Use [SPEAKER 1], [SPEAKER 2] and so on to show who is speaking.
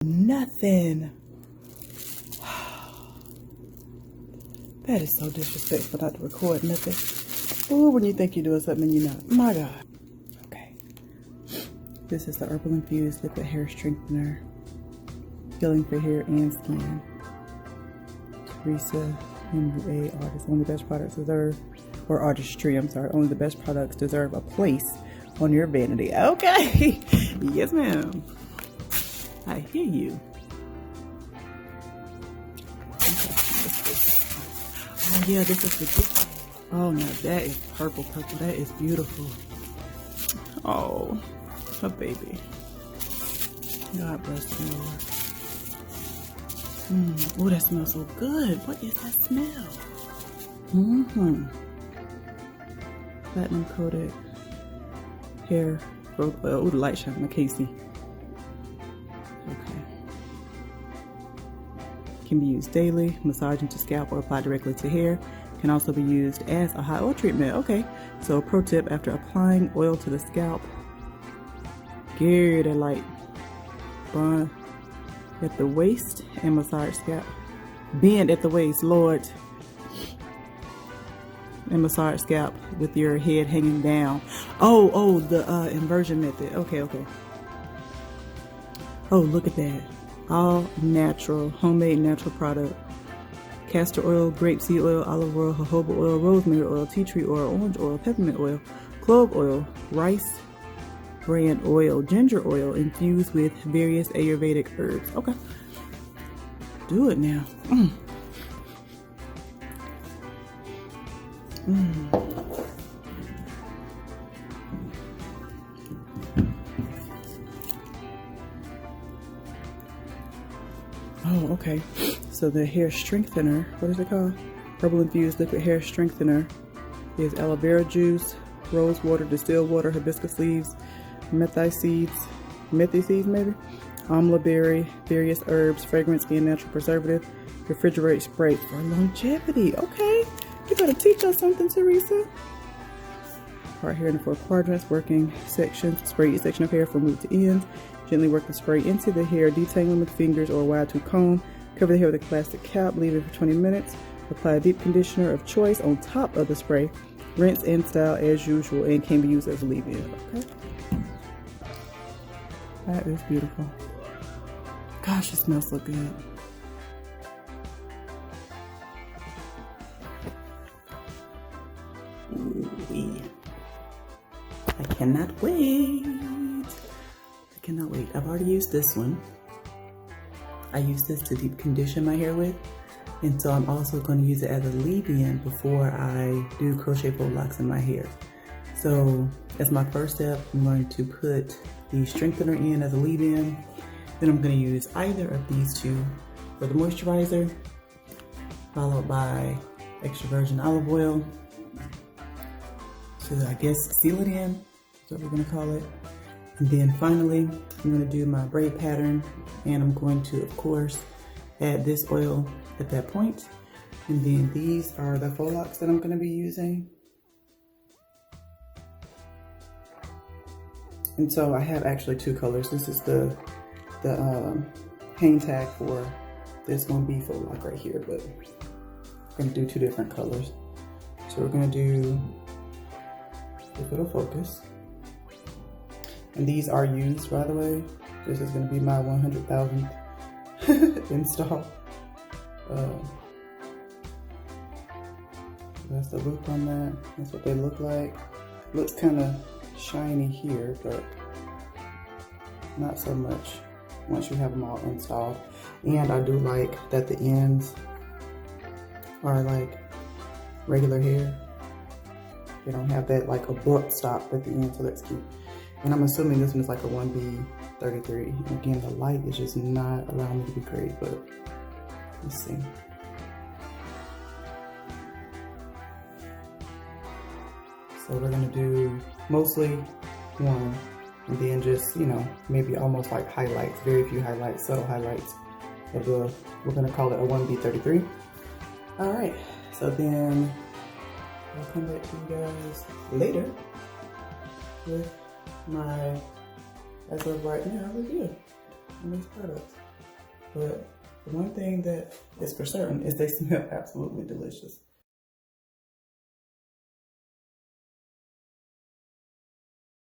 [SPEAKER 1] Nothing. That is so disrespectful not to record nothing. Ooh, when you think you're doing something and you're not. My God. Okay. This is the Herbal Infused Liquid Hair Strengthener. Healing for hair and skin. Teresa MUA artist. Only the best products deserve, or artistry, I'm sorry. Only the best products deserve a place on your vanity. Okay. Yes, ma'am. I hear you. Okay. Oh yeah, this is the gift. Oh no, that is purple. That is beautiful. Oh, a baby. God bless the Lord. Oh, that smells so good. What is that smell? Platinum coated hair growth oil. Oh, the light shine. I can't see. Okay. Can be used daily, massage into scalp or apply directly to hair. Can also be used as a hot oil treatment. Okay, so pro tip, after applying oil to the scalp, get a light bond at the waist and massage scalp. Bend at the waist, Lord. And massage scalp with your head hanging down. Oh, the inversion method. Okay. Oh, look at that. All natural, homemade natural product. Castor oil, grapeseed oil, olive oil, jojoba oil, rosemary oil, tea tree oil, orange oil, peppermint oil, clove oil, rice bran oil, ginger oil, infused with various Ayurvedic herbs. Okay. Do it now. Oh, okay. So the hair strengthener, what is it called? Herbal Infused Liquid Hair Strengthener is aloe vera juice, rose water, distilled water, hibiscus leaves, methy seeds maybe, amla berry, various herbs, fragrance, and natural preservative, refrigerate spray for longevity. Okay, you better teach us something, Teresa. Part hair in the 4 quadrants, working sections, spray each section of hair from root to ends. Gently work the spray into the hair, detangling with fingers or wide tooth comb. Cover the hair with a plastic cap, leave it for 20 minutes. Apply a deep conditioner of choice on top of the spray. Rinse and style as usual and can be used as a leave-in. Okay. That is beautiful. Gosh, it smells so good. Ooh-wee. I cannot wait. I've already used this one. I use this to deep condition my hair with, and so I'm also going to use it as a leave-in before I do crochet faux locks in my hair. So as my first step, I'm going to put the strengthener in as a leave-in. Then I'm going to use either of these two for the moisturizer, followed by extra virgin olive oil to, I guess, seal it in. That's what we're going to call it. And then finally, I'm going to do my braid pattern, and I'm going to, of course, add this oil at that point. And then these are the faux locks that I'm going to be using. And so I have actually 2 colors. This is the hang tag for this 1B faux lock right here, but I'm going to do 2 different colors. So we're going to do, if it'll focus. And these are used, by the way. This is going to be my 100,000th install. That's the loop on that. That's what they look like. Looks kind of shiny here, but not so much once you have them all installed. And I do like that the ends are like regular hair. They don't have that like abrupt stop at the end, so that's cute. And I'm assuming this one is like a 1B33. And again, the light is just not allowing me to be great, but let's see. So we're gonna do mostly one, and then just, you know, maybe almost like highlights, very few highlights, subtle highlights of the, we're gonna call it a 1B33. All right, so then I'll come back to you guys later with my, as of right now, review on these products. But the one thing that is for certain is they smell absolutely delicious.